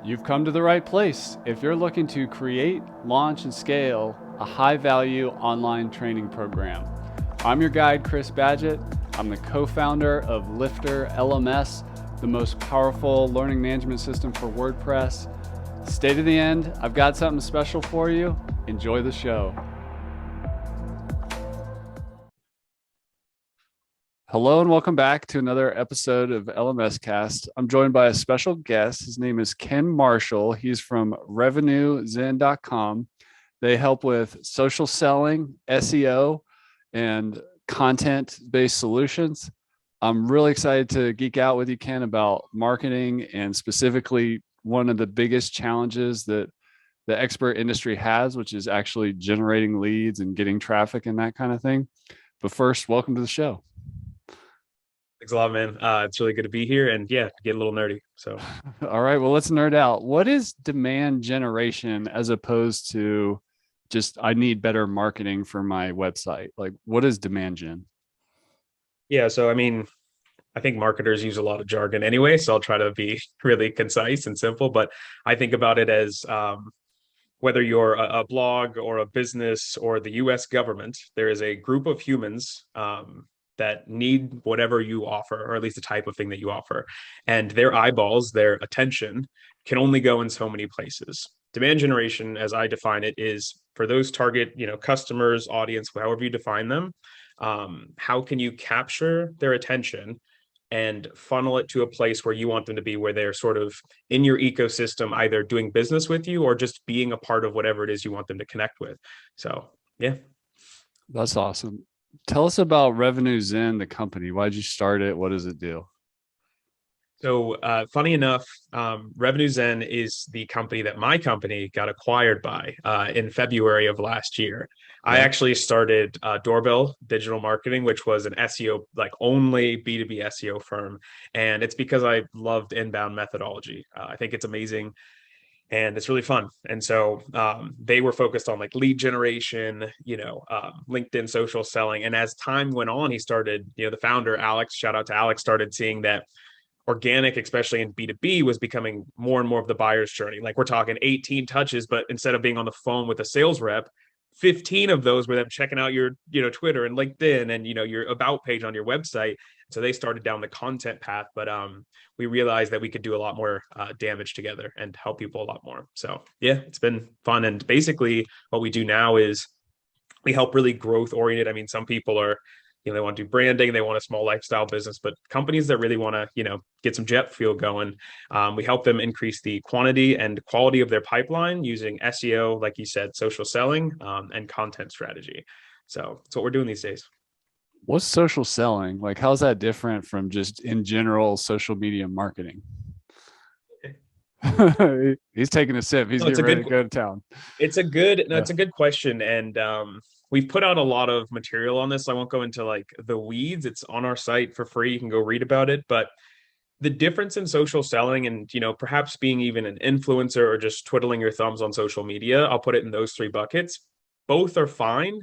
You've come to the right place if you're looking to create, launch, and scale a high-value online training program. I'm your guide, Chris Badgett. I'm the co-founder of LifterLMS, the most powerful learning management system for WordPress. Stay to the end. I've got something special for you. Enjoy the show. Hello and welcome back to another episode of LMS Cast. I'm joined by a special guest. His name is Ken Marshall. He's from RevenueZen.com. They help with social selling, SEO, and content-based solutions. I'm really excited to geek out with you, Ken, about marketing and specifically one of the biggest challenges that the expert industry has, which is actually generating leads and getting traffic and that kind of thing. But first, welcome to the show. Thanks a lot, man. It's really good to be here and yeah, get a little nerdy. So, all right, well, let's nerd out. What is demand generation as opposed to just, I need better marketing for my website? Like, what is demand gen? yeah, so I think marketers use a lot of jargon anyway, so I'll try to be really concise and simple. But I think about it as whether you're a blog or a business or the US government, there is a group of humans that need whatever you offer, or at least the type of thing that you offer. And their eyeballs, their attention can only go in so many places. Demand generation, as I define it, is for those target, customers, audience, however you define them. How can you capture their attention and funnel it to a place where you want them to be, where they're sort of in your ecosystem, either doing business with you or just being a part of whatever it is you want them to connect with. So, yeah. That's awesome. Tell us about RevenueZen, the company. Why did you start it? What does it do? So, funny enough, RevenueZen is the company that my company got acquired by in February of last year. I Okay. actually started Doorbell Digital Marketing, which was an SEO, like only B2B SEO firm. And it's because I loved inbound methodology. I think it's amazing and it's really fun. And so they were focused on like lead generation, LinkedIn social selling. And as time went on, he started, the founder, Alex, shout out to Alex, started seeing that organic, especially in B2B, was becoming more and more of the buyer's journey. Like we're talking 18 touches, but instead of being on the phone with a sales rep, 15 of those were them checking out your, Twitter and LinkedIn and, your about page on your website. So they started down the content path, but we realized that we could do a lot more damage together and help people a lot more. So yeah, it's been fun. And basically what we do now is we help really growth oriented. I mean, some people are, they want to do branding, they want a small lifestyle business, but companies that really want to, get some jet fuel going, we help them increase the quantity and quality of their pipeline using SEO, like you said, social selling, and content strategy. So that's what we're doing these days. What's social selling? Like, how's that different from just in general social media marketing? He's taking a sip. He's No, it's a getting ready good to go to town. it's a good question. And we've put out a lot of material on this. So I won't go into like the weeds. It's on our site for free. You can go read about it. But the difference in social selling and, perhaps being even an influencer or just twiddling your thumbs on social media, I'll put it in those three buckets. Both are fine.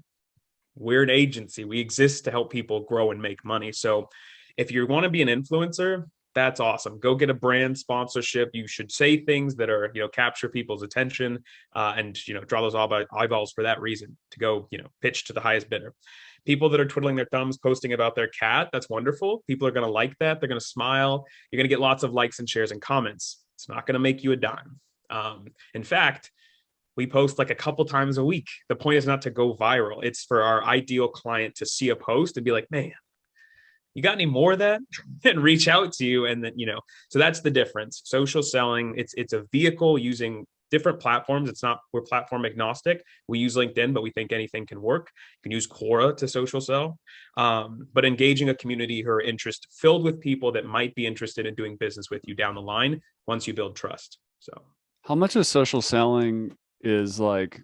We're an agency. We exist to help people grow and make money. So if you want to be an influencer, that's awesome. Go get a brand sponsorship. You should say things that are, capture people's attention and, draw those eyeballs for that reason to go, pitch to the highest bidder. People that are twiddling their thumbs, posting about their cat, that's wonderful. People are going to like that. They're going to smile. You're going to get lots of likes and shares and comments. It's not going to make you a dime. In fact, we post like a couple times a week. The point is not to go viral. It's for our ideal client to see a post and be like, man, you got any more of that? And reach out to you. And then, so that's the difference. Social selling, it's a vehicle using different platforms. We're platform agnostic. We use LinkedIn, but we think anything can work. You can use Quora to social sell, but engaging a community who are filled with people that might be interested in doing business with you down the line once you build trust. So How much of social selling is like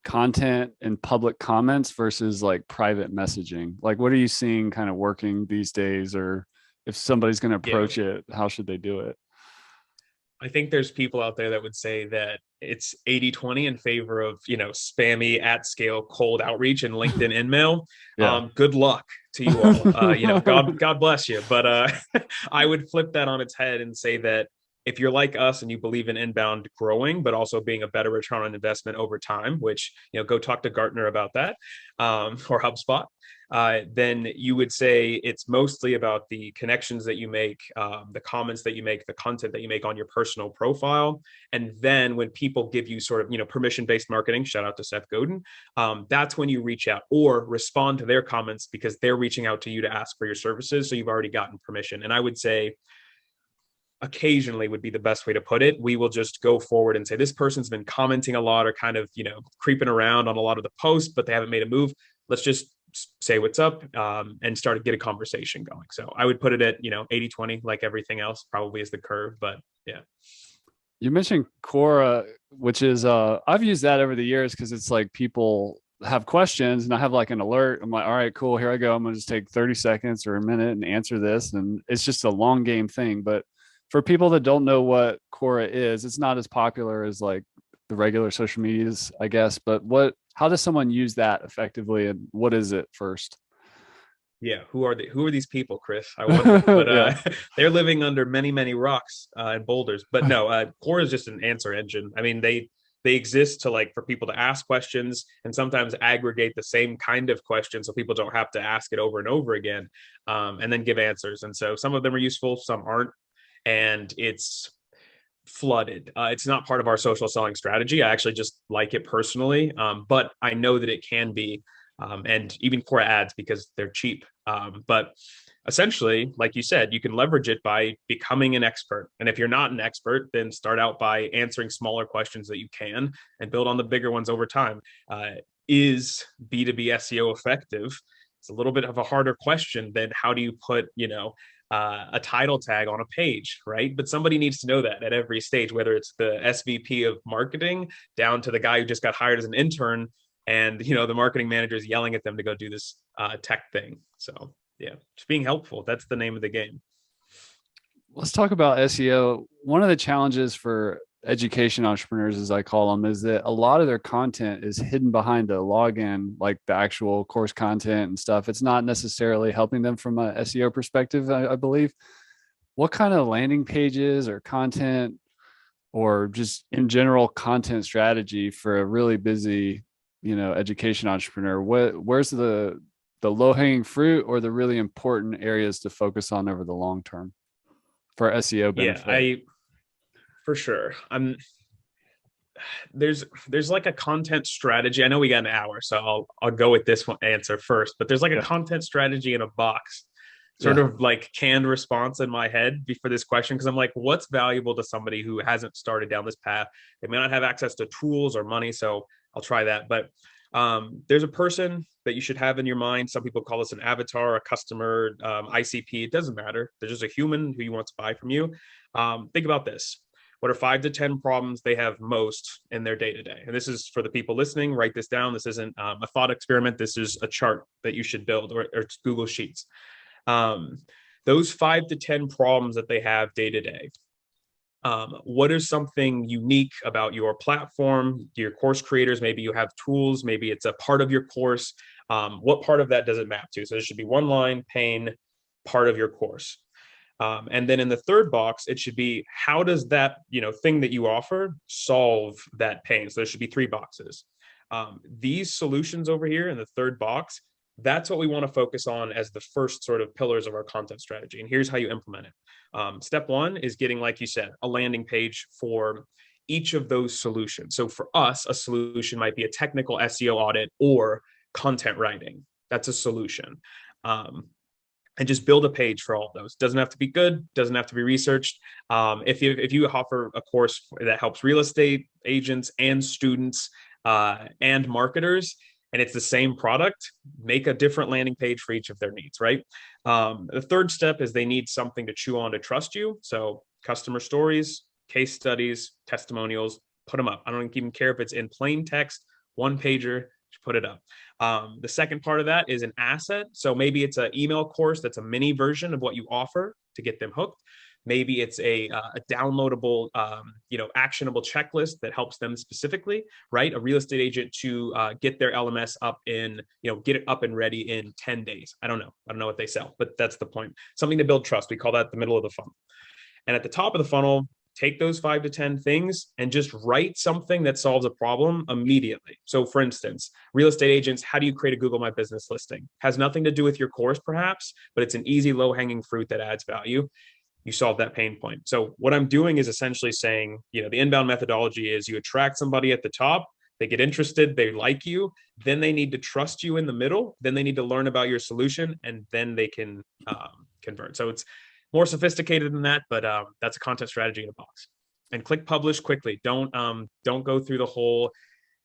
content and public comments versus like private messaging? Like, what are you seeing kind of working these days? Or if somebody's going to yeah, approach it, how should they do it? I think there's people out there that would say that it's 80-20 in favor of, spammy at scale cold outreach and LinkedIn InMail. Yeah. Good luck to you all. God bless you. But I would flip that on its head and say that if you're like us and you believe in inbound growing, but also being a better return on investment over time, which, go talk to Gartner about that, or HubSpot, then you would say it's mostly about the connections that you make, the comments that you make, the content that you make on your personal profile. And then when people give you sort of, permission-based marketing, shout out to Seth Godin, that's when you reach out or respond to their comments because they're reaching out to you to ask for your services. So you've already gotten permission. And I would say occasionally would be the best way to put it. We will just go forward and say, this person's been commenting a lot or kind of, creeping around on a lot of the posts, but they haven't made a move. Let's just say what's up, and start to get a conversation going. So I would put it at, 80-20, like everything else probably is the curve, but yeah. You mentioned Quora, which is, I've used that over the years because it's like people have questions and I have like an alert. I'm like, all right, cool, here I go. I'm going to just take 30 seconds or a minute and answer this. And it's just a long game thing. But for people that don't know what Quora is, it's not as popular as like the regular social medias, I guess. But how does someone use that effectively, and what is it first? Yeah, who are these people, Chris? I wonder. But Yeah. they're living under many, many rocks and boulders. But no, Quora is just an answer engine. I mean, they exist to for people to ask questions and sometimes aggregate the same kind of questions so people don't have to ask it over and over again, and then give answers. And so some of them are useful, some aren't, and it's flooded. It's not part of our social selling strategy. I actually just like it personally, but I know that it can be, and even Quora ads because they're cheap. But essentially, like you said, you can leverage it by becoming an expert. And if you're not an expert, then start out by answering smaller questions that you can and build on the bigger ones over time. Is B2B SEO effective? It's a little bit of a harder question than how do you put, a title tag on a page, right? But somebody needs to know that at every stage, whether it's the SVP of marketing down to the guy who just got hired as an intern, and the marketing manager is yelling at them to go do this tech thing. So yeah, just being helpful. That's the name of the game. Let's talk about SEO. One of the challenges for education entrepreneurs, as I call them, is that a lot of their content is hidden behind a login, like the actual course content and stuff. It's not necessarily helping them from a SEO perspective, I believe. What kind of landing pages or content, or just in general content strategy for a really busy, education entrepreneur? Where's the low hanging fruit or the really important areas to focus on over the long term for SEO benefit? Yeah, for sure. There's like a content strategy. I know we got an hour, so I'll go with this one answer first, but there's like a content strategy in a box, sort of like canned response in my head for this question. Cause I'm like, what's valuable to somebody who hasn't started down this path? They may not have access to tools or money. So I'll try that. But there's a person that you should have in your mind. Some people call this an avatar, a customer, ICP. It doesn't matter. They're just a human who you want to buy from you. Think about this. What are 5 to 10 problems they have most in their day-to-day? And this is for the people listening, write this down. This isn't a thought experiment. This is a chart that you should build, or Google Sheets. Those 5 to 10 problems that they have day-to-day. What is something unique about your platform, your course creators? Maybe you have tools, maybe it's a part of your course. What part of that does it map to? So there should be one line, pain, part of your course. And then in the third box, it should be, how does that, thing that you offer solve that pain? So there should be 3 boxes. These solutions over here in the third box, that's what we want to focus on as the first sort of pillars of our content strategy. And here's how you implement it. Step 1 is getting, like you said, a landing page for each of those solutions. So for us, a solution might be a technical SEO audit or content writing. That's a solution. And just build a page for all of those. Doesn't have to be good, doesn't have to be researched. If you offer a course that helps real estate agents and students and marketers, and it's the same product, make a different landing page for each of their needs, right? The third step is they need something to chew on to trust you. So customer stories, case studies, testimonials, put them up. I don't even care if it's in plain text, one pager, put it up. The second part of that is an asset. So maybe it's an email course that's a mini version of what you offer to get them hooked. Maybe it's a downloadable, actionable checklist that helps them specifically, right? A real estate agent to get their LMS up in, get it up and ready in 10 days. I don't know what they sell, but that's the point. Something to build trust. We call that the middle of the funnel. And at the top of the funnel, take those 5 to 10 things and just write something that solves a problem immediately. So for instance, real estate agents, how do you create a Google My Business listing? Has nothing to do with your course perhaps, but it's an easy low-hanging fruit that adds value. You solve that pain point. So what I'm doing is essentially saying, the inbound methodology is you attract somebody at the top, they get interested, they like you, then they need to trust you in the middle, then they need to learn about your solution, and then they can convert. So it's more sophisticated than that, but that's a content strategy in a box. And click publish quickly. Don't go through the whole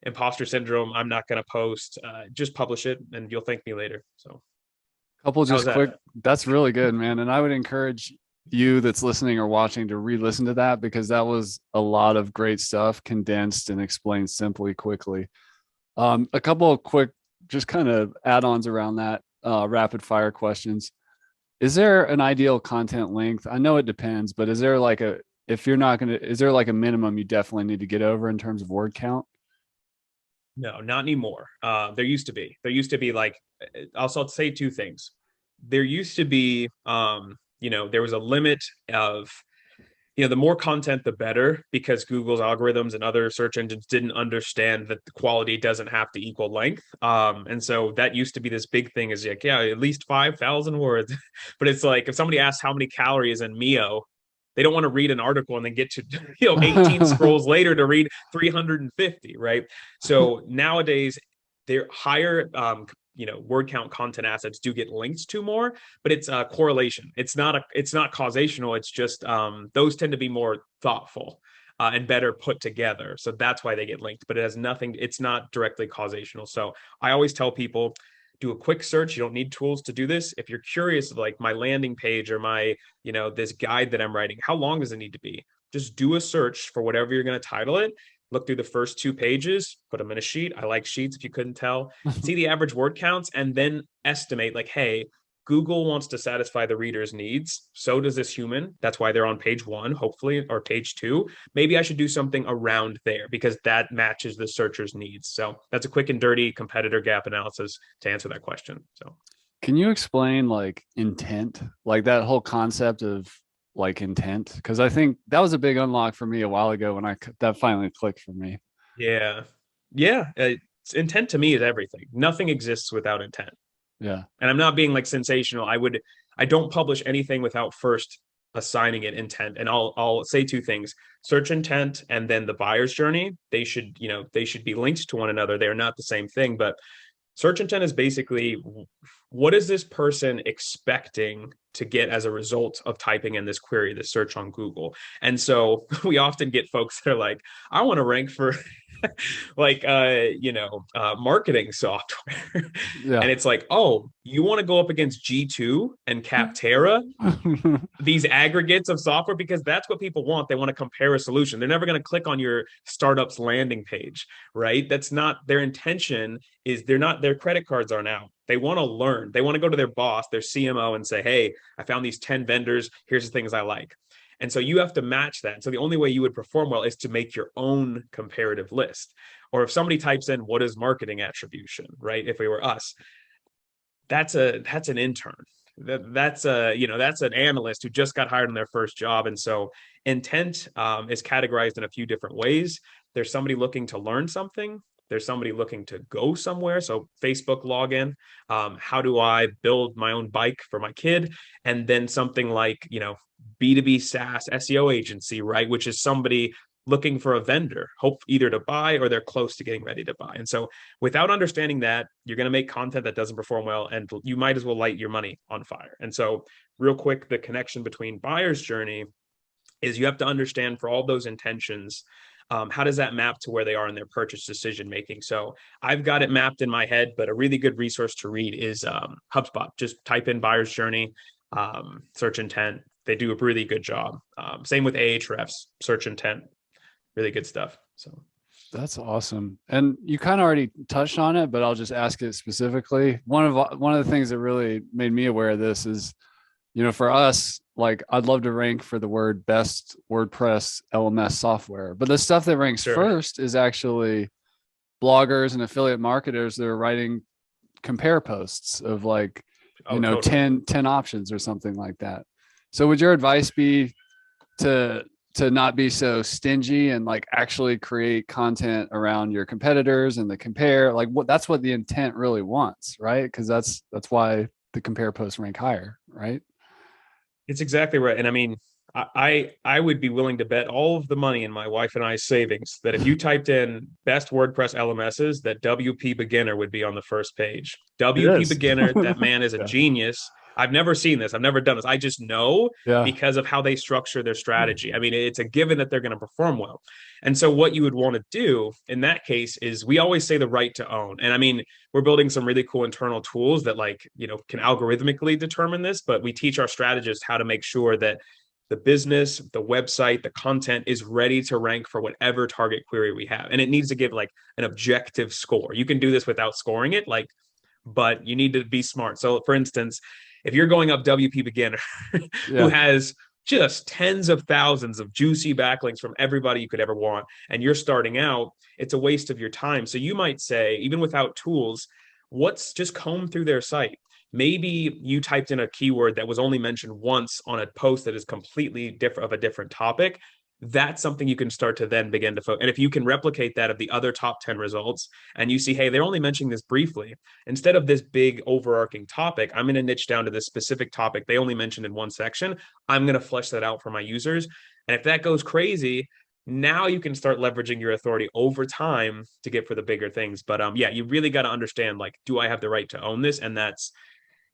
imposter syndrome. I'm not going to post. Just publish it, and you'll thank me later. So, couple just quick. That's really good, man. And I would encourage you that's listening or watching to re-listen to that, because that was a lot of great stuff condensed and explained simply, quickly. A couple of quick, just kind of add-ons around that, rapid fire questions. Is there an ideal content length? I know it depends, but is there like is there like a minimum you definitely need to get over in terms of word count? No, not anymore. There used to be like, I'll say two things. There used to be, there was a limit of, the more content, the better, because Google's algorithms and other search engines didn't understand that the quality doesn't have to equal length. And so that used to be this big thing, is like, yeah, at least 5,000 words. But it's like, if somebody asks how many calories in Mio, they don't want to read an article and then get to 18 scrolls later to read 350, right? So nowadays, they're higher word count content assets do get linked to more, but it's a correlation. It's not causational. It's just those tend to be more thoughtful and better put together. So that's why they get linked, but it's not directly causational. So I always tell people, do a quick search. You don't need tools to do this. If you're curious, like my landing page or my, this guide that I'm writing, how long does it need to be? Just do a search for whatever you're going to title it. Look through the first 2 pages, put them in a sheet. I like sheets, if you couldn't tell. See the average word counts, and then estimate, like, hey, Google wants to satisfy the reader's needs. So does this human. That's why they're on page 1, hopefully, or page 2. Maybe I should do something around there because that matches the searcher's needs. So that's a quick and dirty competitor gap analysis to answer that question. So, can you explain like intent, like that whole concept of like intent? Because I think that was a big unlock for me a while ago when that finally clicked for me. Yeah. Intent to me is everything. Nothing exists without intent. Yeah. And I'm not being like sensational. I don't publish anything without first assigning it intent. And I'll say 2 things: search intent and then the buyer's journey. They should be linked to one another. They're not the same thing, but search intent is basically, what is this person expecting to get as a result of typing in this query, this search on Google? And so we often get folks that are like, I want to rank for like marketing software. Yeah. And it's like, oh, you want to go up against G2 and Capterra, these aggregates of software, because that's what people want. They want to compare a solution. They're never going to click on your startup's landing page, right? That's not their intention. Their credit cards aren't out. They want to learn. They want to go to their boss, their CMO, and say, hey, I found these 10 vendors. Here's the things I like. And so you have to match that. So the only way you would perform well is to make your own comparative list. Or if somebody types in, what is marketing attribution, right? If we were us, that's an intern. That's an analyst who just got hired on their first job. And so intent is categorized in a few different ways. There's somebody looking to learn something. There's somebody looking to go somewhere. So Facebook login, how do I build my own bike for my kid? And then something like, B2B SaaS SEO agency, right? Which is somebody looking for a vendor, hope either to buy or they're close to getting ready to buy. And so without understanding that, you're going to make content that doesn't perform well, and you might as well light your money on fire. And so real quick, the connection between buyer's journey is you have to understand, for all those intentions, how does that map to where they are in their purchase decision making? So I've got it mapped in my head, but a really good resource to read is HubSpot. Just type in buyer's journey, search intent. They do a really good job. Same with Ahrefs, search intent, really good stuff. So that's awesome. And you kind of already touched on it, but I'll just ask it specifically. One of the things that really made me aware of this is, for us, like, I'd love to rank for the word best WordPress LMS software, but the stuff that ranks first is actually bloggers and affiliate marketers that are writing compare posts of like, totally. 10 options or something like that. So would your advice be to to not be so stingy and like actually create content around your competitors and the compare, like that's what the intent really wants, right? Because that's why the compare posts rank higher, right? It's exactly right. And I mean, I would be willing to bet all of the money in my wife and I's savings that if you typed in best WordPress LMSs, that WP Beginner would be on the first page. It WP is. Beginner, that man is a Yeah. genius. I've never seen this. I've never done this. I just know Yeah. because of how they structure their strategy. I mean, it's a given that they're going to perform well. And so what you would want to do in that case is we always say the right to own. And I mean, we're building some really cool internal tools that can algorithmically determine this, but we teach our strategists how to make sure that the business, the website, the content is ready to rank for whatever target query we have. And it needs to give like an objective score. You can do this without scoring it, but you need to be smart. So for instance, if you're going up WP Beginner, who Yeah. has just tens of thousands of juicy backlinks from everybody you could ever want, and you're starting out, it's a waste of your time. So you might say, even without tools, what's just comb through their site. Maybe you typed in a keyword that was only mentioned once on a post that is completely different of a different topic. That's something you can start to then begin to focus. And if you can replicate that of the other top 10 results and you see, hey, they're only mentioning this briefly, instead of this big overarching topic, I'm going to niche down to this specific topic they only mentioned in one section. I'm going to flesh that out for my users. And if that goes crazy, now you can start leveraging your authority over time to get for the bigger things. But yeah, you really got to understand, like, do I have the right to own this? And that's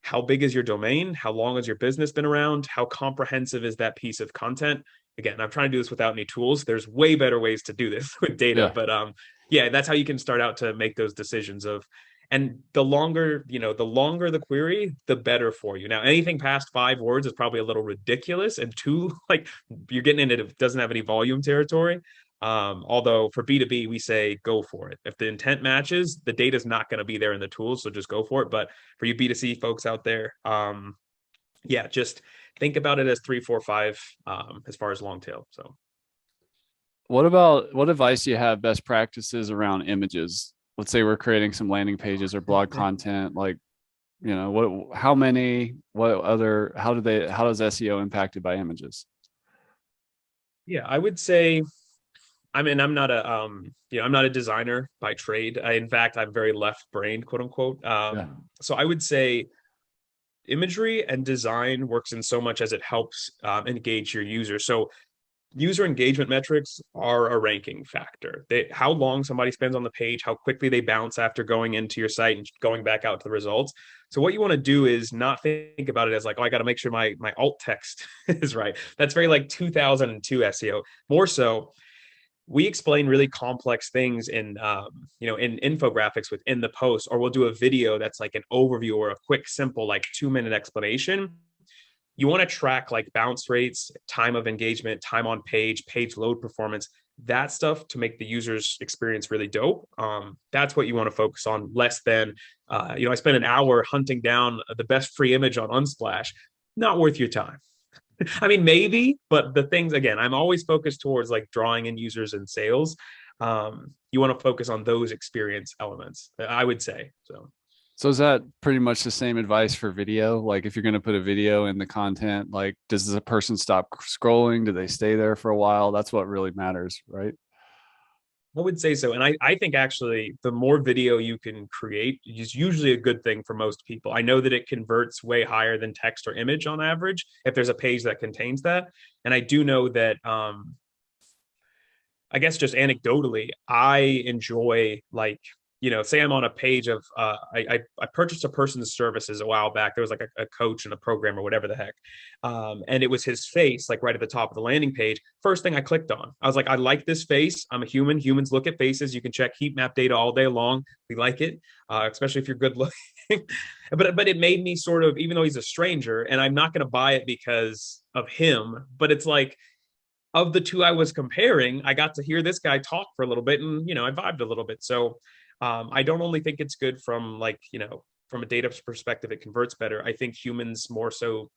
how big is your domain? How long has your business been around? How comprehensive is that piece of content? Again, I'm trying to do this without any tools. There's way better ways to do this with data, Yeah. but yeah, that's how you can start out to make those decisions of, and the longer, the longer the query, the better for you. Now, anything past 5 words is probably a little ridiculous and too, like, you're getting into it doesn't have any volume territory. Although for B2B, we say go for it. If the intent matches, the data is not going to be there in the tools, so just go for it. But for you B2C folks out there, yeah, just think about it as 3, 4, 5 as far as long tail. So What advice do you have, best practices around images? Let's say we're creating some landing pages or blog content, like, how many, what other, how does SEO impacted by images? yeah, I would say, I mean, I'm not a I'm not a designer by trade. In fact, I'm very left-brained, quote unquote. Yeah. So I would say imagery and design works in so much as it helps engage your user. So user engagement metrics are a ranking factor. How long somebody spends on the page, how quickly they bounce after going into your site and going back out to the results. So what you want to do is not think about it as like, oh, I got to make sure my alt text is right. That's very like 2002 SEO. More so, we explain really complex things in infographics within the post, or we'll do a video that's like an overview or a quick, simple, like 2-minute explanation. You want to track like bounce rates, time of engagement, time on page load performance, that stuff to make the user's experience really dope. That's what you want to focus on, less than, I spent an hour hunting down the best free image on Unsplash. Not worth your time. I mean, maybe, but the things, again, I'm always focused towards like drawing in users and sales. You want to focus on those experience elements, I would say. So is that pretty much the same advice for video? Like if you're going to put a video in the content, like does the person stop scrolling? Do they stay there for a while? That's what really matters, right? I would say so. And I think actually the more video you can create is usually a good thing for most people. I know that it converts way higher than text or image on average if there's a page that contains that. And I do know that I guess just anecdotally, I enjoy like, say I'm on a page of I purchased a person's services a while back. There was like a coach and a program or whatever the heck. And it was his face, like right at the top of the landing page. First thing I clicked on. I was like, I like this face. I'm a human. Humans look at faces. You can check heat map data all day long. We like it, especially if you're good looking. but it made me sort of, even though he's a stranger, and I'm not going to buy it because of him, but it's like, of the two I was comparing, I got to hear this guy talk for a little bit, and I vibed a little bit. So I don't only think it's good from like from a data perspective, it converts better. I think humans more so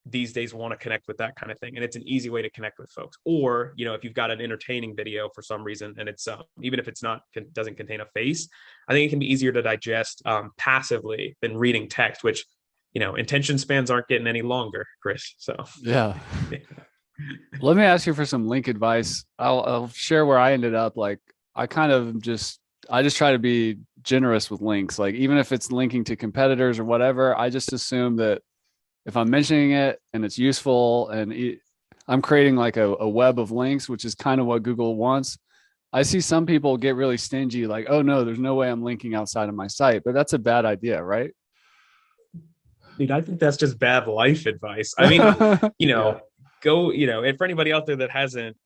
these days want to connect with that kind of thing, and it's an easy way to connect with folks. Or if you've got an entertaining video for some reason, and it's even if it's not doesn't contain a face, I think it can be easier to digest passively than reading text, which attention spans aren't getting any longer, Chris. So Yeah. Let me ask you for some link advice. I'll share where I ended up. Like I kind of I just try to be generous with links. Like even if it's linking to competitors or whatever, I just assume that if I'm mentioning it and it's useful and I'm creating like a web of links, which is kind of what Google wants. I see some people get really stingy, like, oh no, there's no way I'm linking outside of my site, but that's a bad idea, right? Dude, I think that's just bad life advice. I mean, you Yeah. know, go, and for anybody out there that hasn't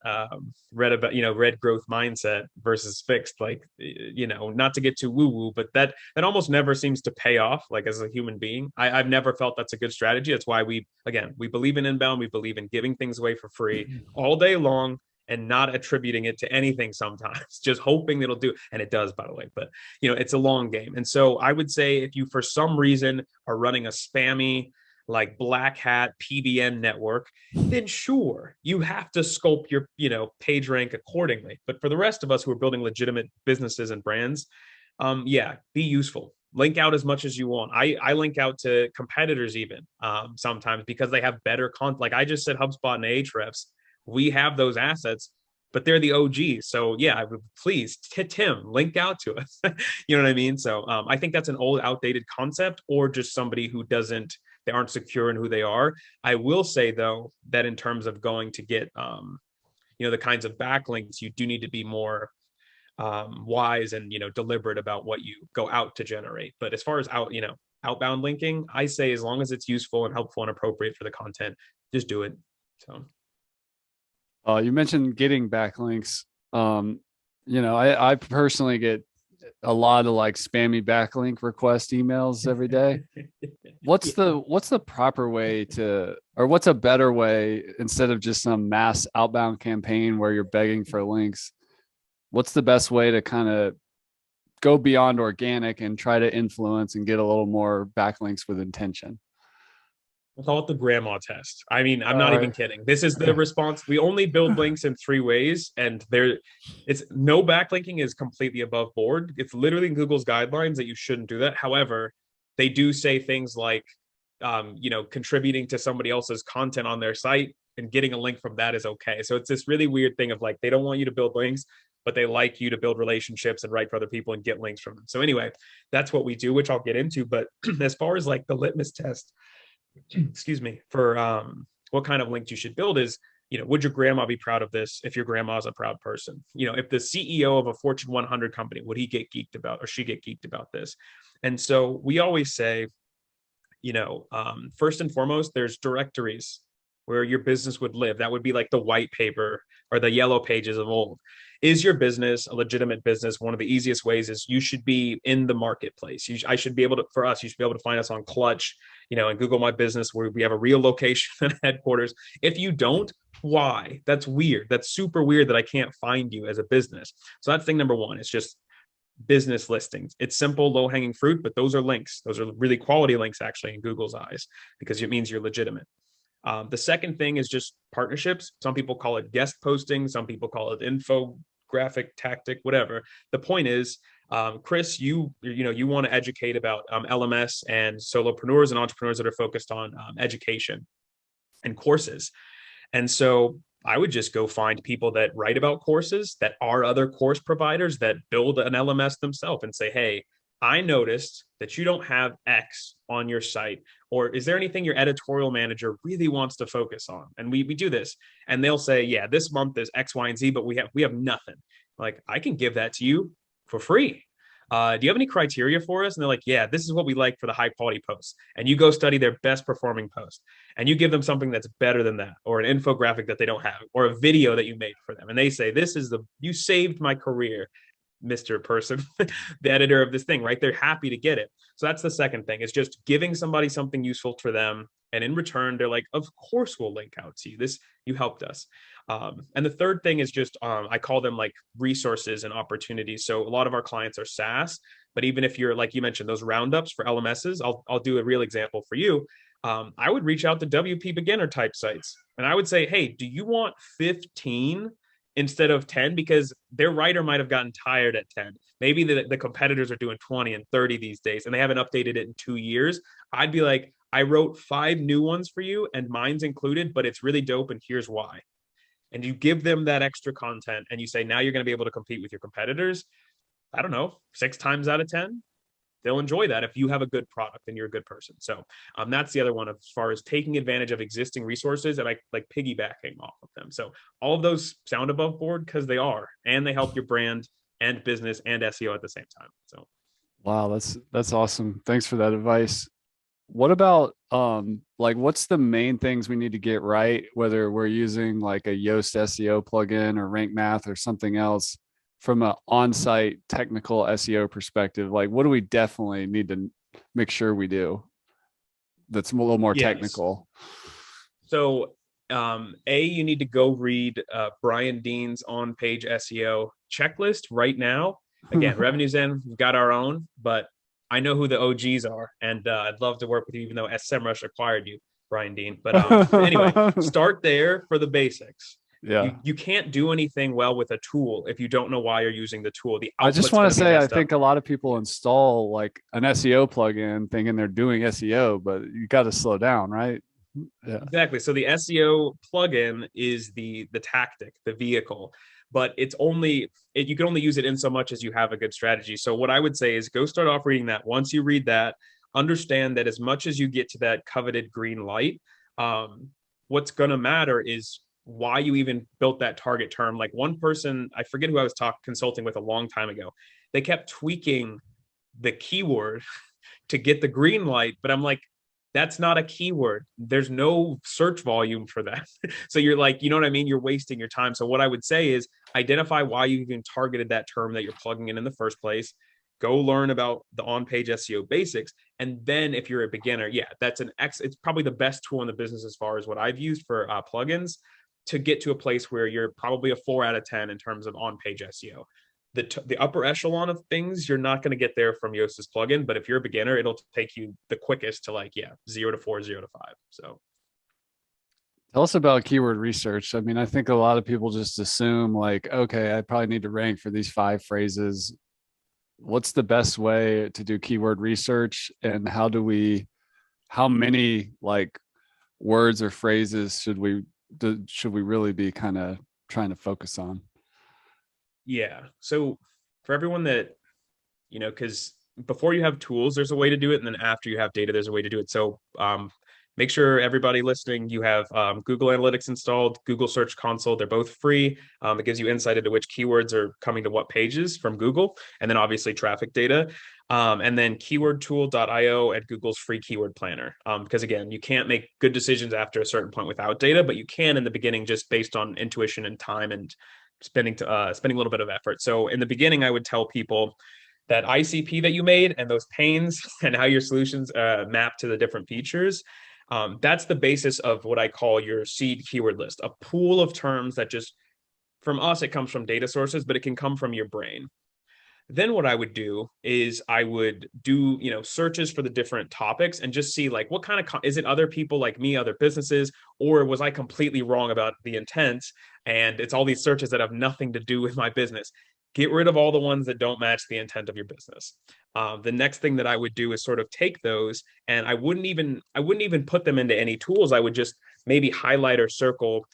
read about, read growth mindset versus fixed, like, not to get too woo woo, but that almost never seems to pay off. Like as a human being, I've never felt that's a good strategy. That's why we believe in inbound. We believe in giving things away for free all day long and not attributing it to anything sometimes, just hoping it'll do. And it does, by the way, but it's a long game. And so I would say if you, for some reason, are running a spammy, like black hat PBN network, then sure, you have to sculpt your, page rank accordingly. But for the rest of us who are building legitimate businesses and brands, yeah, be useful. Link out as much as you want. I link out to competitors even sometimes because they have better content. Like I just said, HubSpot and Ahrefs, we have those assets, but they're the OGs. So yeah, please, Tim, link out to us. You know what I mean? So I think that's an old, outdated concept, or just somebody who they aren't secure in who they are. I will say though that in terms of going to get, the kinds of backlinks, you do need to be more wise and deliberate about what you go out to generate. But as far as outbound linking, I say as long as it's useful and helpful and appropriate for the content, just do it. So. You mentioned getting backlinks. Um, I personally get a lot of like spammy backlink request emails every day. What's the proper way to, or what's a better way instead of just some mass outbound campaign where you're begging for links? What's the best way to kind of go beyond organic and try to influence and get a little more backlinks with intention? We'll call it the grandma test. I mean, I'm All not even right. kidding. This is the Okay. response. We only build links in three ways, and it's no backlinking is completely above board. It's literally in Google's guidelines that you shouldn't do that. However, they do say things like, contributing to somebody else's content on their site and getting a link from that is okay. So it's this really weird thing of like they don't want you to build links, but they like you to build relationships and write for other people and get links from them. So anyway, that's what we do, which I'll get into. But as far as like the litmus test, excuse me, for what kind of link you should build is, would your grandma be proud of this if your grandma's a proud person? If the CEO of a Fortune 100 company, would he get geeked about or she get geeked about this? And so we always say, first and foremost, there's directories where your business would live. That would be like the white paper or the yellow pages of old. Is your business a legitimate business? One of the easiest ways is you should be in the marketplace. I should be able to, for us, you should be able to find us on Clutch, and Google My Business, where we have a real location and headquarters. If you don't, why? That's weird. That's super weird that I can't find you as a business. So that's thing number one. It's just business listings. It's simple, low hanging fruit, but those are links. Those are really quality links, actually, in Google's eyes, because it means you're legitimate. The second thing is just partnerships. Some people call it guest posting. Some people call it infographic tactic, whatever. The point is, Chris, you want to educate about LMS and solopreneurs and entrepreneurs that are focused on education and courses. And so I would just go find people that write about courses, that are other course providers that build an LMS themselves, and say, hey, I noticed that you don't have X on your site. Or is there anything your editorial manager really wants to focus on? And we do this. And they'll say, yeah, this month is X, Y, and Z, but we have nothing. Like, I can give that to you for free. Do you have any criteria for us? And they're like, yeah, this is what we like for the high quality posts. And you go study their best performing post and you give them something that's better than that, or an infographic that they don't have, or a video that you made for them. And they say, you saved my career, Mr. Person, the editor of this thing, right? They're happy to get it. So that's the second thing, is just giving somebody something useful for them. And in return, they're like, of course, we'll link out to you. You helped us. And the third thing is just, I call them like resources and opportunities. So a lot of our clients are SaaS, but even if you're, like you mentioned, those roundups for LMSs, I'll do a real example for you. I would reach out to WP beginner type sites and I would say, hey, do you want 15 instead of 10? Because their writer might have gotten tired at 10. Maybe the competitors are doing 20 and 30 these days and they haven't updated it in 2 years. I'd be like, I wrote 5 new ones for you and mine's included, but it's really dope. And here's why. And you give them that extra content and you say, now you're going to be able to compete with your competitors. I don't know, 6 times out of 10, they'll enjoy that if you have a good product and you're a good person. So that's the other one as far as taking advantage of existing resources and like piggybacking off of them. So all of those sound above board because they are, and they help your brand and business and SEO at the same time. So Wow, that's awesome. Thanks for that advice. What about like what's the main things we need to get right, whether we're using like a Yoast SEO plugin or Rank Math or something else from an on-site technical SEO perspective? Like what do we definitely need to make sure we do that's a little more yes. technical? So you need to go read Brian Dean's on-page SEO checklist right now. Again, RevenueZen, we've got our own, but I know who the OGs are, and I'd love to work with you, even though SEMrush acquired you, Brian Dean. But anyway, start there for the basics. Yeah. You can't do anything well with a tool if you don't know why you're using the tool. The I just output's want going to to be say, I messed up. think a lot of people install like an SEO plugin thinking they're doing SEO, but you got to slow down, right? Yeah. Exactly. So the SEO plugin is the tactic, the vehicle, but you can only use it in so much as you have a good strategy. So what I would say is go start off reading that. Once you read that, understand that as much as you get to that coveted green light, what's going to matter is why you even built that target term. Like one person, I forget who I was consulting with a long time ago, they kept tweaking the keyword to get the green light, but I'm like, that's not a keyword. There's no search volume for that. So you're like, you know what I mean? You're wasting your time. So what I would say is identify why you even targeted that term that you're plugging in the first place. Go learn about the on-page SEO basics. And then if you're a beginner, yeah, it's probably the best tool in the business as far as what I've used for plugins to get to a place where you're probably a 4 out of 10 in terms of on-page SEO. The upper echelon of things, you're not going to get there from Yoast's plugin, but if you're a beginner, it'll take you the quickest to like, 0 to 4, 0 to 5. So Tell us about keyword research. I mean, I think a lot of people just assume like, okay, I probably need to rank for these 5 phrases. What's the best way to do keyword research, and how many like words or phrases should we really be kind of trying to focus on? yeah. So for everyone that, because before you have tools, there's a way to do it. And then after you have data, there's a way to do it. So make sure everybody listening, you have Google Analytics installed, Google Search Console. They're both free. It gives you insight into which keywords are coming to what pages from Google, and then obviously traffic data. And then keywordtool.io at Google's free keyword planner. Because again, you can't make good decisions after a certain point without data, but you can in the beginning just based on intuition and time and spending a little bit of effort. So in the beginning, I would tell people that ICP that you made and those pains and how your solutions map to the different features. That's the basis of what I call your seed keyword list, a pool of terms that just from us, it comes from data sources, but it can come from your brain. Then what I would do is I would do, searches for the different topics and just see like what kind of is it other people like me, other businesses, or was I completely wrong about the intent? And it's all these searches that have nothing to do with my business. Get rid of all the ones that don't match the intent of your business. The next thing that I would do is sort of take those, and I wouldn't even put them into any tools. I would just maybe highlight or circle,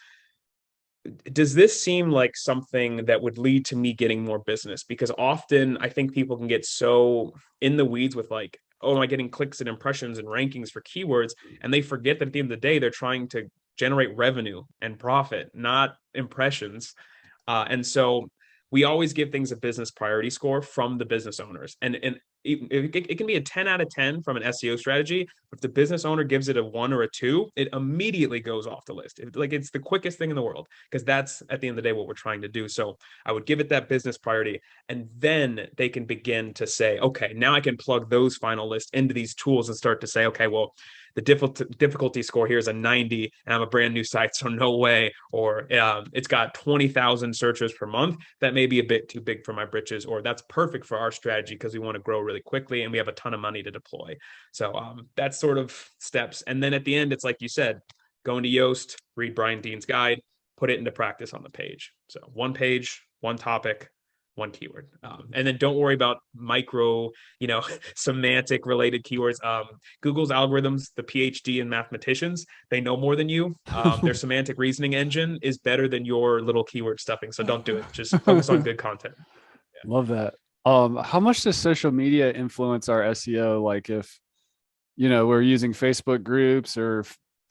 does this seem like something that would lead to me getting more business? Because often I think people can get so in the weeds with like, oh, am I getting clicks and impressions and rankings for keywords? And they forget that at the end of the day, they're trying to generate revenue and profit, not impressions. And so we always give things a business priority score from the business owners. And it can be a 10 out of 10 from an SEO strategy. If the business owner gives it a 1 or a 2, it immediately goes off the list. It's the quickest thing in the world, because that's at the end of the day what we're trying to do. So I would give it that business priority, and then they can begin to say, okay, now I can plug those final lists into these tools and start to say, okay, well, the difficulty score here is a 90 and I'm a brand new site, so no way. Or it's got 20,000 searches per month. That may be a bit too big for my britches, or that's perfect for our strategy because we want to grow really quickly and we have a ton of money to deploy. So that's sort of steps. And then at the end, it's like you said, go into Yoast, read Brian Dean's guide, put it into practice on the page. So one page, one topic, one keyword. And then don't worry about micro, semantic related keywords. Google's algorithms, the PhD in mathematicians, they know more than you. Their semantic reasoning engine is better than your little keyword stuffing. So don't do it. Just focus on good content. Yeah. Love that. How much does social media influence our SEO? Like if, we're using Facebook groups or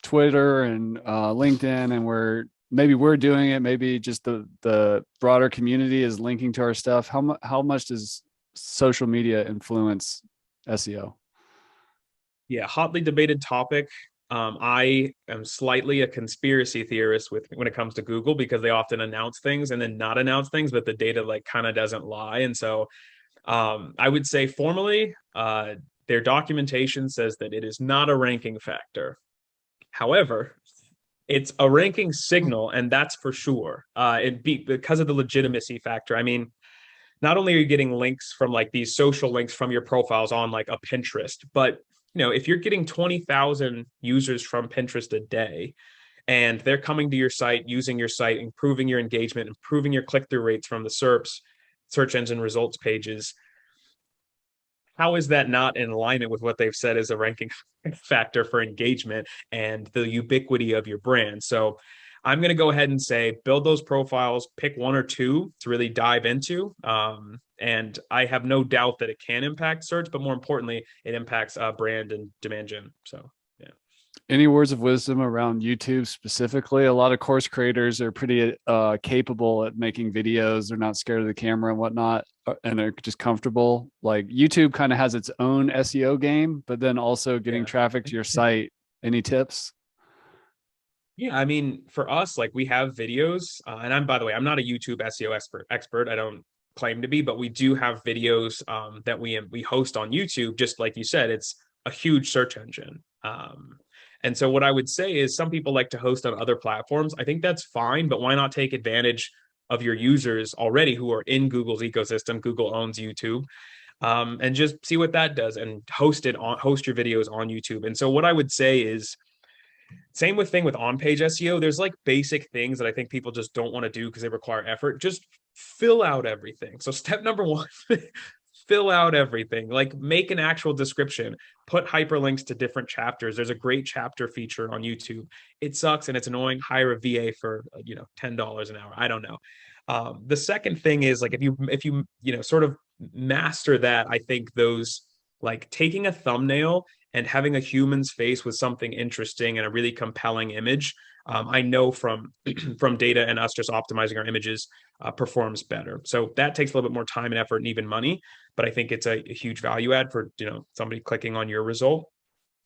Twitter and LinkedIn, and we're doing it, maybe just the broader community is linking to our stuff. How much does social media influence SEO? Yeah, hotly debated topic. I am slightly a conspiracy theorist when it comes to Google, because they often announce things and then not announce things, but the data like kind of doesn't lie. And so I would say formally, their documentation says that it is not a ranking factor. However, it's a ranking signal, and that's for sure. Because of the legitimacy factor. I mean, not only are you getting links from like these social links from your profiles on like a Pinterest, but if you're getting 20,000 users from Pinterest a day, and they're coming to your site, using your site, improving your engagement, improving your click-through rates from the SERPs, search engine results pages, how is that not in alignment with what they've said is a ranking factor for engagement and the ubiquity of your brand? So I'm going to go ahead and say build those profiles, pick one or two to really dive into. And I have no doubt that it can impact search, but more importantly, it impacts brand and demand gen. So, yeah. Any words of wisdom around YouTube specifically? A lot of course creators are pretty capable at making videos. They're not scared of the camera and whatnot, and they're just comfortable. Like YouTube kind of has its own SEO game, but then also getting traffic to your site. Any tips? Yeah, I mean, for us, like we have videos, and by the way, I'm not a YouTube SEO expert. I don't claim to be, but we do have videos that we host on YouTube. Just like you said, it's a huge search engine. And so what I would say is some people like to host on other platforms. I think that's fine, but why not take advantage of your users already who are in Google's ecosystem? Google owns YouTube. And just see what that does and host your videos on YouTube. And so what I would say is same with on-page SEO. There's like basic things that I think people just don't want to do because they require effort. Just fill out everything. So step number one, fill out everything. Like make an actual description, put hyperlinks to different chapters. There's a great chapter feature on YouTube. It sucks and it's annoying. Hire a VA for $10 an hour. I don't know. The second thing is like if you sort of master that, I think those like taking a thumbnail and having a human's face with something interesting and a really compelling image, I know from from data and us just optimizing our images performs better. So that takes a little bit more time and effort and even money, but I think it's a huge value add for somebody clicking on your result.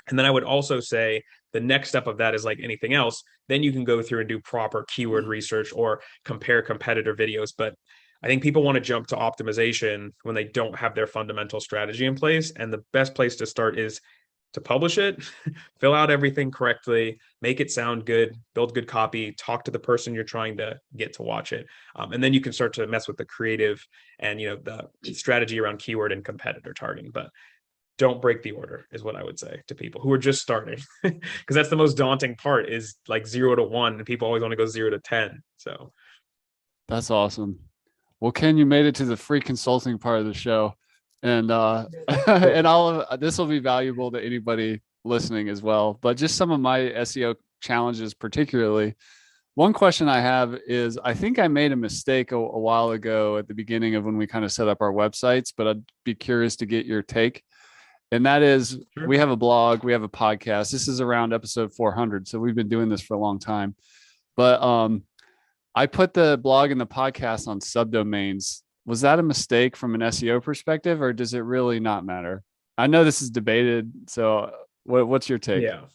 And then I would also say the next step of that is like anything else, then you can go through and do proper keyword research or compare competitor videos. But I think people want to jump to optimization when they don't have their fundamental strategy in place. And the best place to start is to publish it, fill out everything correctly, make it sound good, build good copy, talk to the person you're trying to get to watch it. And then you can start to mess with the creative and the strategy around keyword and competitor targeting. But don't break the order is what I would say to people who are just starting, because that's the most daunting part is like 0 to 1 and people always want to go 0 to 10. So that's awesome. Well, Ken, you made it to the free consulting part of the show, and and this will be valuable to anybody listening as well. But just some of my SEO challenges, particularly. One question I have is, I think I made a mistake a while ago at the beginning of when we kind of set up our websites, but I'd be curious to get your take. And that is, sure. We have a blog, we have a podcast. This is around episode 400. So we've been doing this for a long time. But I put the blog and the podcast on subdomains. Was that a mistake from an SEO perspective, or does it really not matter? I know this is debated. So what's your take? Yeah,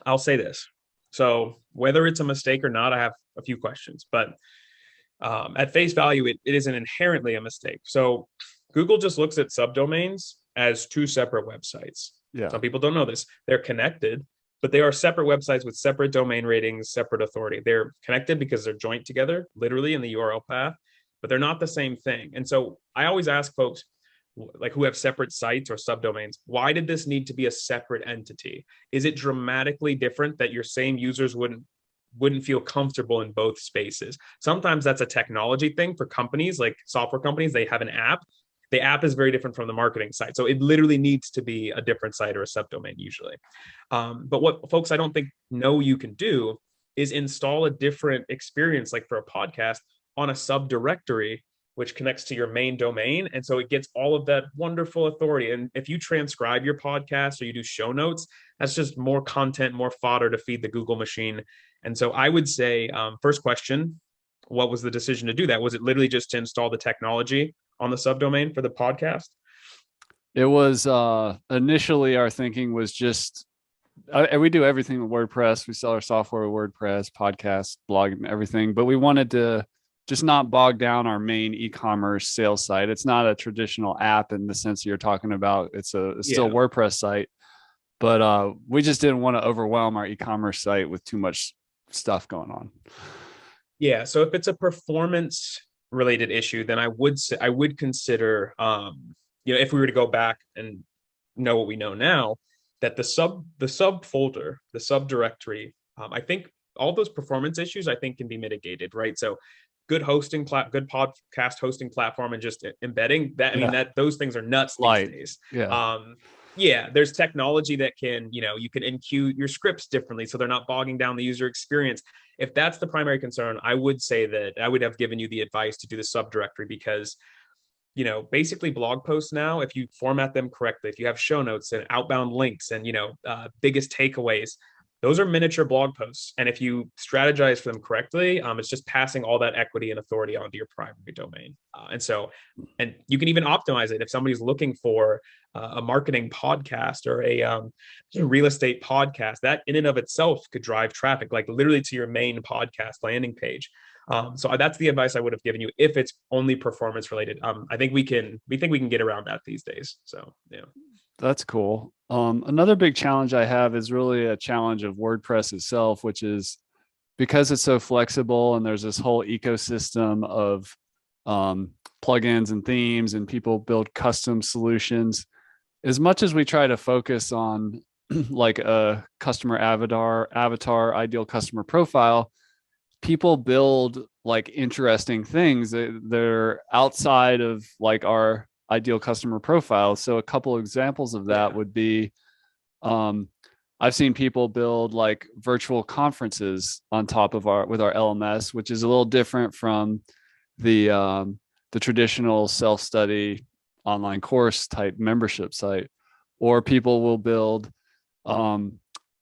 I'll say this. So whether it's a mistake or not, I have a few questions, but at face value, it isn't inherently a mistake. So Google just looks at subdomains as two separate websites. Yeah. Some people don't know this. They're connected, but they are separate websites with separate domain ratings, separate authority. They're connected because they're joint together, literally in the URL path, but they're not the same thing. And so I always ask folks like who have separate sites or subdomains, why did this need to be a separate entity? Is it dramatically different that your same users wouldn't wouldn't feel comfortable in both spaces. Sometimes that's a technology thing for companies, like software companies. They have an app. The app is very different from the marketing site. So it literally needs to be a different site or a subdomain usually. But what folks I don't think know you can do is install a different experience, like for a podcast, on a subdirectory, which connects to your main domain. And so it gets all of that wonderful authority. And if you transcribe your podcast or you do show notes, that's just more content, more fodder to feed the Google machine. And so I would say, first question, what was the decision to do that? Was it literally just to install the technology on the subdomain for the podcast? It was initially our thinking was just we do everything with WordPress. We sell our software with WordPress, podcast, blog, and everything. But we wanted to just not bog down our main e-commerce sales site. It's not a traditional app in the sense you're talking about. It's still a WordPress site, but we just didn't want to overwhelm our e-commerce site with too much stuff going on. Yeah. So if it's a performance related issue, then I would consider, if we were to go back and know what we know now, that the subfolder, the subdirectory, I think all those performance issues I think can be mitigated, right? So good hosting, good podcast hosting platform, and just embedding that. I mean, that those things are nuts these days. Yeah. There's technology that can, you can enqueue your scripts differently so they're not bogging down the user experience. If that's the primary concern, I would say that I would have given you the advice to do the subdirectory because, basically blog posts now, if you format them correctly, if you have show notes and outbound links and, biggest takeaways, those are miniature blog posts. And if you strategize for them correctly, it's just passing all that equity and authority onto your primary domain. And you can even optimize it. If somebody's looking for a marketing podcast or a real estate podcast, that in and of itself could drive traffic, like literally to your main podcast landing page. So that's the advice I would have given you if it's only performance related. I think we think we can get around that these days. So, yeah. That's cool. Another big challenge I have is really a challenge of WordPress itself, which is because it's so flexible and there's this whole ecosystem of plugins and themes and people build custom solutions. As much as we try to focus on like a customer avatar, ideal customer profile, people build like interesting things that they're outside of like our ideal customer profile. So a couple of examples of that would be, I've seen people build like virtual conferences on top of with our LMS, which is a little different from the traditional self-study online course type membership site. Or people will build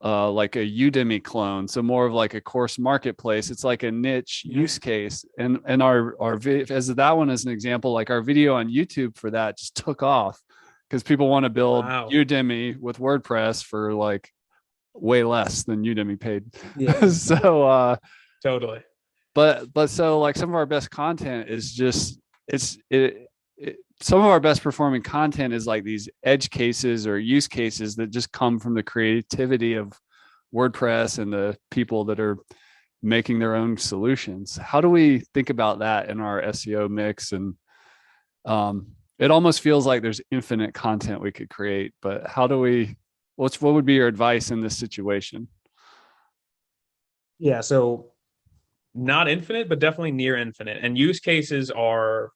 like a Udemy clone, so more of like a course marketplace. It's like a niche use case, and our as that one as an example, like our video on YouTube for that just took off because people want to build Udemy with WordPress for like way less than Udemy paid. So totally. But so like some of our best content is just some of our best performing content is like these edge cases or use cases that just come from the creativity of WordPress and the people that are making their own solutions. How do we think about that in our SEO mix? And it almost feels like there's infinite content we could create, but what would be your advice in this situation? Yeah, so not infinite, but definitely near infinite. And use cases are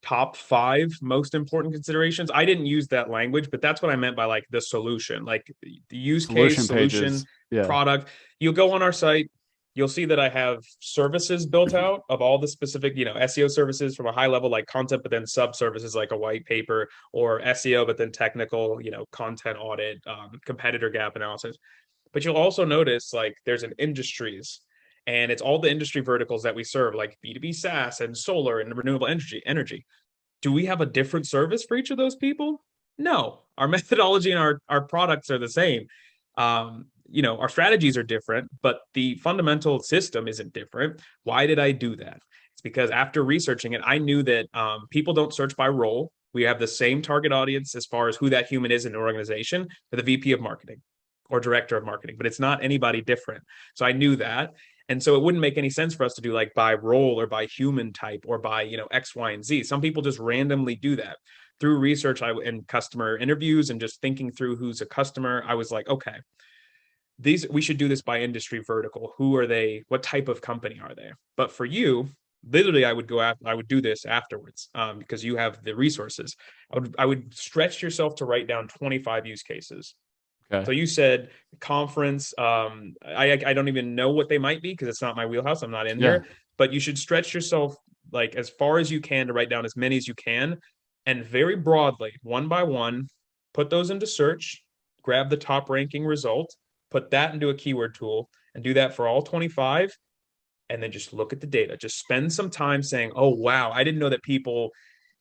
top 5 most important considerations. I didn't use that language, but that's what I meant by like the solution, like the use case, solution, product. You'll go on our site, you'll see that I have services built out of all the specific, SEO services from a high level, like content, but then sub services like a white paper, or SEO, but then technical, content audit, competitor gap analysis. But you'll also notice like there's an industries, and it's all the industry verticals that we serve, like B2B SaaS and solar and renewable energy. Do we have a different service for each of those people? No. Our methodology and our products are the same. Our strategies are different, but the fundamental system isn't different. Why did I do that? It's because after researching it, I knew that people don't search by role. We have the same target audience as far as who that human is in an organization for the VP of marketing or director of marketing, but it's not anybody different. So I knew that. And so it wouldn't make any sense for us to do like by role or by human type or by, X, Y, and Z. Some people just randomly do that. Through research and customer interviews and just thinking through who's a customer, I was like, okay, we should do this by industry vertical. Who are they? What type of company are they? But for you, literally, I would do this afterwards, because you have the resources. I would stretch yourself to write down 25 use cases. Okay. So you said conference. I don't even know what they might be because it's not my wheelhouse. I'm not in Yeah. there. But you should stretch yourself like as far as you can to write down as many as you can, and very broadly, one by one, put those into search, grab the top ranking result, put that into a keyword tool, and do that for all 25. And then just look at the data. Just spend some time saying, "Oh wow, I didn't know that people."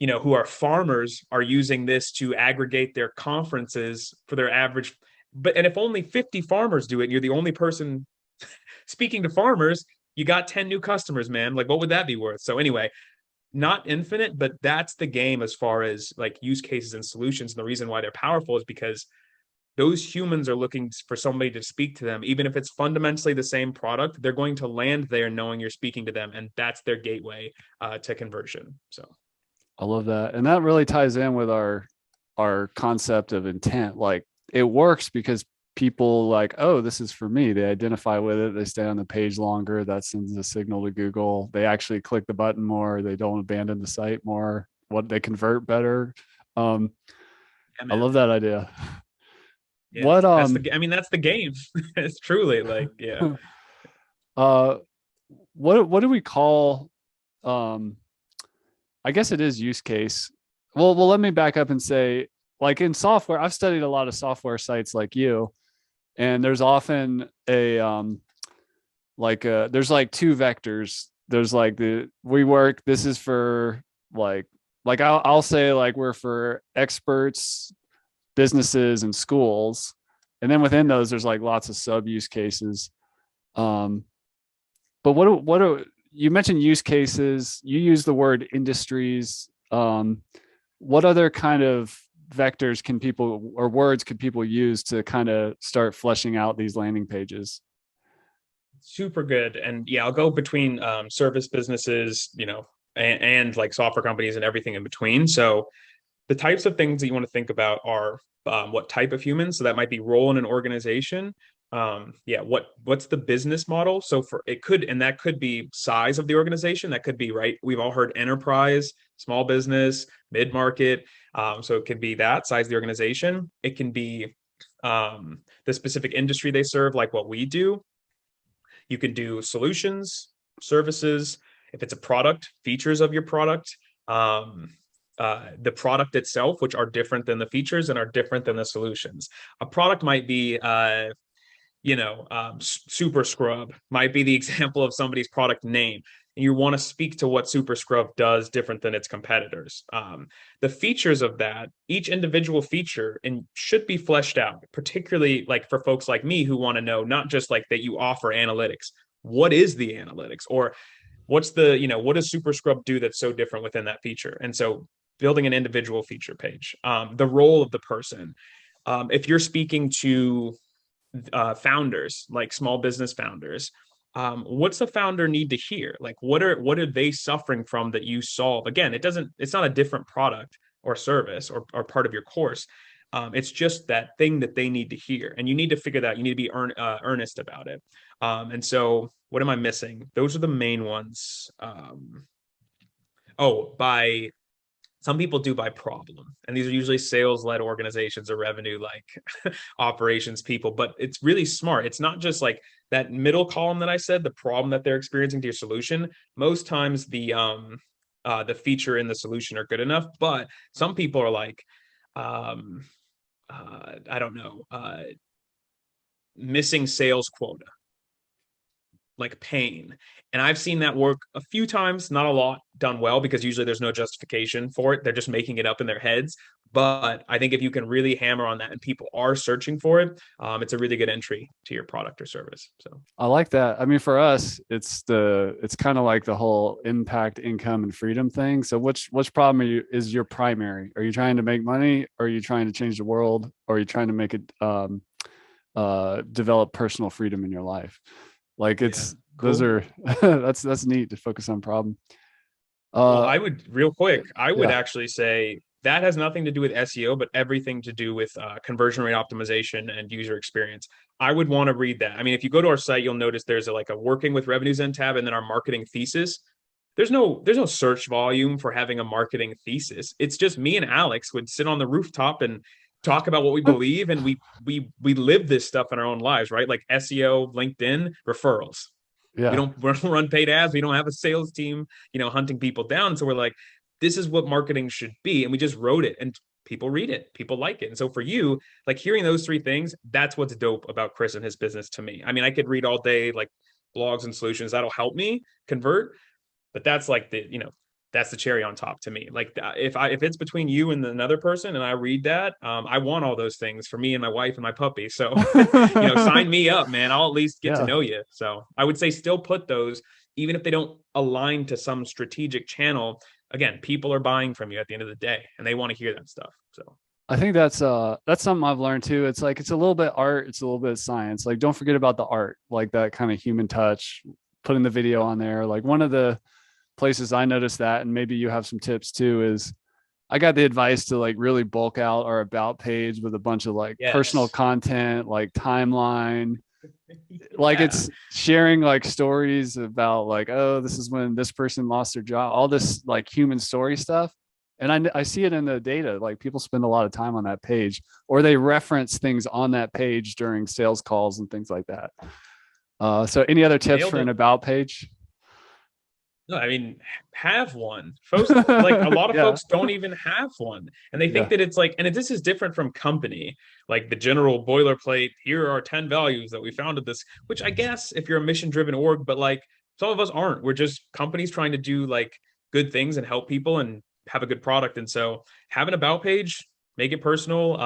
Who are farmers are using this to aggregate their conferences for their average. And if only 50 farmers do it, and you're the only person speaking to farmers, you got 10 new customers, man. Like, what would that be worth? So anyway, not infinite, but that's the game as far as like use cases and solutions. And the reason why they're powerful is because those humans are looking for somebody to speak to them. Even if it's fundamentally the same product, they're going to land there knowing you're speaking to them. And that's their gateway to conversion. So I love that. And that really ties in with our concept of intent. Like it works because people like, oh, this is for me. They identify with it. They stay on the page longer. That sends a signal to Google. They actually click the button more. They don't abandon the site more. What they convert better. Um, yeah, I man. love that idea. Yeah, What that's the game. It's truly like, yeah. uh what do we call um I guess it is use case. Well, let me back up and say, like in software, I've studied a lot of software sites like you, and there's often a there's like two vectors. There's like this is for I'll say like we're for experts, businesses, and schools, and then within those there's like lots of sub use cases. Um, but what do you mentioned use cases? You use the word industries. What other kind of vectors can people or words could people use to kind of start fleshing out these landing pages? Super good. And yeah, I'll go between service businesses, and like software companies and everything in between. So the types of things that you want to think about are what type of humans. So that might be role in an organization. Yeah, what's the business model? So that could be size of the organization. That could be, right. We've all heard enterprise, small business, mid-market. So it could be that size of the organization. It can be the specific industry they serve, like what we do. You can do solutions, services. If it's a product, features of your product, the product itself, which are different than the features and are different than the solutions. A product might be, Super Scrub might be the example of somebody's product name. And you want to speak to what Super Scrub does different than its competitors. The features of that, each individual feature, and should be fleshed out, particularly like for folks like me who want to know not just like that you offer analytics. What is the analytics? Or what does Super Scrub do that's so different within that feature? And so building an individual feature page, the role of the person. If you're speaking to founders, like small business founders, what's the founder need to hear? Like, what are they suffering from that you solve? Again, it's not a different product or service or part of your course. It's just that thing that they need to hear, and you need to figure that out. You need to be earnest about it. And so, what am I missing? Those are the main ones. By some people do by problem, and these are usually sales-led organizations or revenue like operations people. But it's really smart. It's not just like that middle column that I said, the problem that they're experiencing to your solution. Most times the feature and the solution are good enough, but some people are like, I don't know, missing sales quota, like pain. And I've seen that work a few times, not a lot, done well, because usually there's no justification for it. They're just making it up in their heads. But I think if you can really hammer on that and people are searching for it, it's a really good entry to your product or service. So I like that. I mean, for us, it's kind of like the whole impact, income, and freedom thing. So which problem is your primary? Are you trying to make money? Or are you trying to change the world? Or are you trying to make it develop personal freedom in your life? Like yeah, those cool. are that's neat to focus on problem. Well, Uh, I would real quick, I would yeah. actually say that has nothing to do with SEO, but everything to do with conversion rate optimization and user experience. I would want to read that. I mean, if you go to our site, you'll notice there's like a working with RevenueZen tab and then our marketing thesis. There's no search volume for having a marketing thesis. It's just me and Alex would sit on the rooftop and talk about what we believe, and we live this stuff in our own lives, right? Like SEO, LinkedIn, referrals. Yeah. We don't run paid ads. We don't have a sales team, hunting people down. So we're like, this is what marketing should be, and we just wrote it, and people read it, people like it. And so for you, like hearing those three things, that's what's dope about Chris and his business to me. I mean, I could read all day like blogs and solutions that'll help me convert, but that's like that's the cherry on top to me. Like if it's between you and another person and I read that, I want all those things for me and my wife and my puppy. So sign me up, man. I'll at least get to Yeah. know you. So I would say still put those, even if they don't align to some strategic channel. Again, people are buying from you at the end of the day, and they want to hear that stuff. So I think that's something I've learned too. It's like it's a little bit art, it's a little bit science. Like don't forget about the art, like that kind of human touch, putting the video on there. Like one of the places I noticed that, and maybe you have some tips too, is I got the advice to like really bulk out our about page with a bunch of like personal yes, content, like timeline, like yeah, it's sharing like stories about like, oh, this is when this person lost their job, all this like human story stuff. And I see it in the data, like people spend a lot of time on that page, or they reference things on that page during sales calls and things like that. So any other tips nailed for an it. about page? No, I mean, have one. Folks, like a lot of Yeah. folks don't even have one. And they think Yeah. that it's like, and this is different from company, like the general boilerplate, here are 10 values that we founded this, which I guess if you're a mission driven org, but like some of us aren't. We're just companies trying to do like good things and help people and have a good product. And so have an about page, make it personal,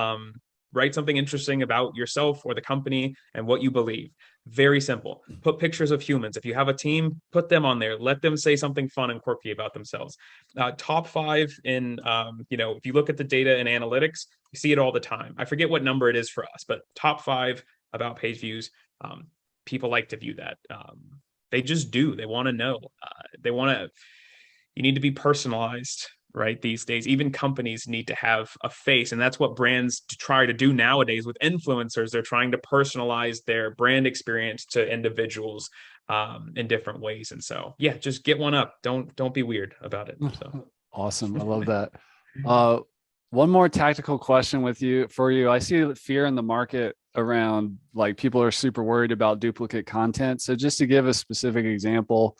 write something interesting about yourself or the company and what you believe. Very simple. Put pictures of humans. If you have a team, put them on there. Let them say something fun and quirky about themselves. Top five in, if you look at the data and analytics, you see it all the time. I forget what number it is for us, but top five about page views. Um, People like to view that. They just do. They want to know. They want to. You need to be personalized, right? These days, even companies need to have a face. And that's what brands try to do nowadays with influencers. They're trying to personalize their brand experience to individuals in different ways. And so, yeah, just get one up. Don't be weird about it. So Awesome. I love that. Uh, one more tactical question with you for you. I see fear in the market around like people are super worried about duplicate content. So just to give a specific example,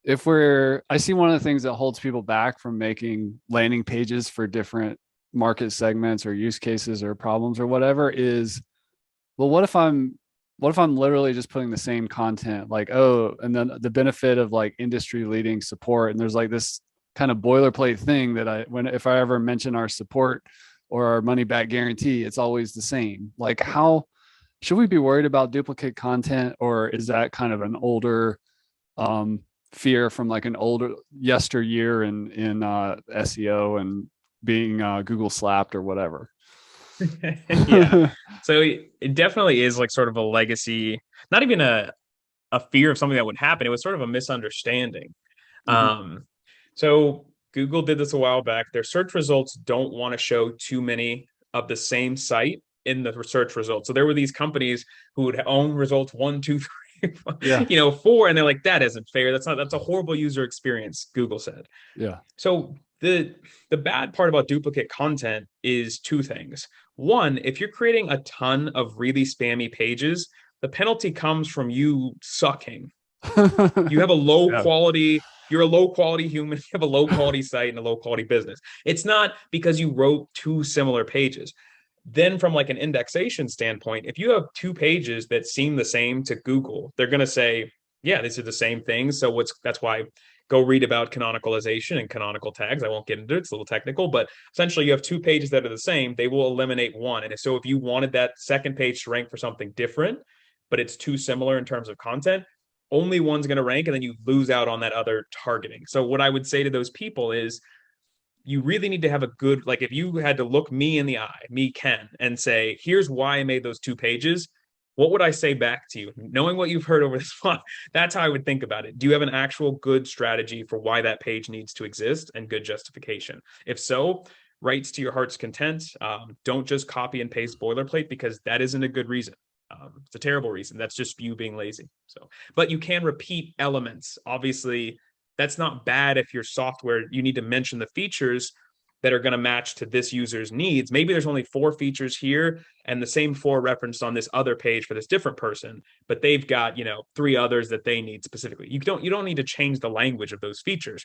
I see one of the things that holds people back from making landing pages for different market segments or use cases or problems or whatever is, well, what if I'm literally just putting the same content like, oh, and then the benefit of like industry leading support. And there's like this kind of boilerplate thing that if I ever mention our support or our money back guarantee, it's always the same. Like how should we be worried about duplicate content, or is that kind of an older um, fear from like an older yesteryear in SEO and being Google slapped or whatever? yeah. So it definitely is like sort of a legacy, not even a fear of something that would happen. It was sort of a misunderstanding. Mhm. Um, so Google did this a while back. Their search results don't want to show too many of the same site in the search results. So there were these companies who would own results one, two, three, Yeah. four, and they're like, that isn't fair. That's a horrible user experience, Google said. Yeah. So the bad part about duplicate content is two things. One, if you're creating a ton of really spammy pages, the penalty comes from you sucking. You have a low Yeah. quality, you're a low quality human, you have a low quality site and a low quality business. It's not because you wrote two similar pages. Then from like an indexation standpoint, if you have two pages that seem the same to Google, they're going to say, yeah, these are the same things. So that's why go read about canonicalization and canonical tags. I won't get into it. It's a little technical, but essentially you have two pages that are the same. They will eliminate one. And so if you wanted that second page to rank for something different, but it's too similar in terms of content, only one's going to rank, and then you lose out on that other targeting. So what I would say to those people is you really need to have a good, like if you had to look me in the eye, me, Ken, and say, here's why I made those two pages, what would I say back to you? Knowing what you've heard over this month, that's how I would think about it. Do you have an actual good strategy for why that page needs to exist and good justification? If so, writes to your heart's content. Don't just copy and paste boilerplate, because that isn't a good reason. It's a terrible reason. That's just you being lazy. So, but you can repeat elements. Obviously, that's not bad if your software, you need to mention the features that are going to match to this user's needs. Maybe there's only 4 features here and the same 4 referenced on this other page for this different person, but they've got, 3 others that they need specifically. You don't need to change the language of those features.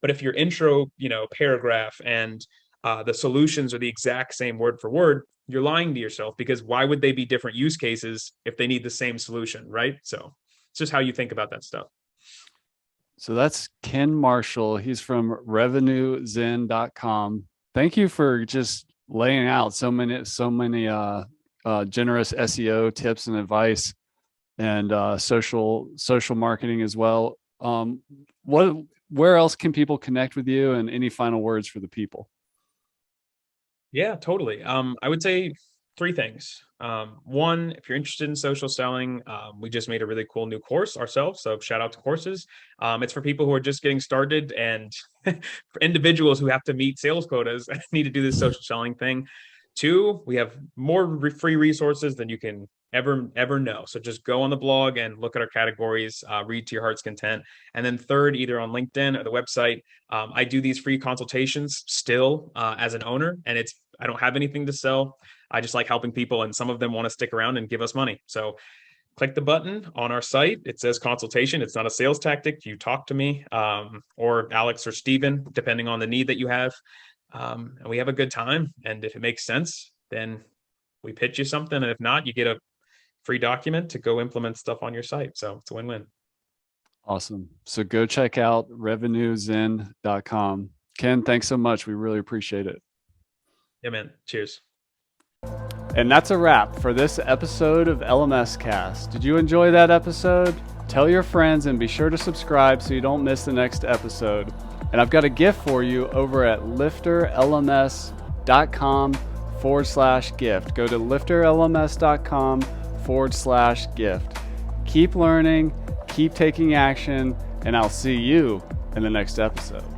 But if your intro, paragraph and the solutions are the exact same word for word, you're lying to yourself, because why would they be different use cases if they need the same solution, right? So it's just how you think about that stuff. So that's Ken Marshall. He's from RevenueZen.com. Thank you for just laying out so many generous SEO tips and advice, and social marketing as well. Where else can people connect with you, and any final words for the people? Yeah, totally. I would say 3 things. One, if you're interested in social selling, we just made a really cool new course ourselves. So shout out to courses. It's for people who are just getting started, and for individuals who have to meet sales quotas and need to do this social selling thing. 2, we have more free resources than you can ever know. So just go on the blog and look at our categories, read to your heart's content. And then 3rd, either on LinkedIn or the website, I do these free consultations still as an owner, and I don't have anything to sell. I just like helping people, and some of them want to stick around and give us money. So click the button on our site. It says consultation. It's not a sales tactic. You talk to me or Alex or Steven, depending on the need that you have. And we have a good time. And if it makes sense, then we pitch you something. And if not, you get a free document to go implement stuff on your site. So it's a win-win. Awesome. So go check out RevenueZen.com. Ken, thanks so much. We really appreciate it. Yeah, man. Cheers. And that's a wrap for this episode of LMS Cast. Did you enjoy that episode? Tell your friends and be sure to subscribe so you don't miss the next episode. And I've got a gift for you over at LifterLMS.com/gift. Go to LifterLMS.com/gift. Keep learning, keep taking action, and I'll see you in the next episode.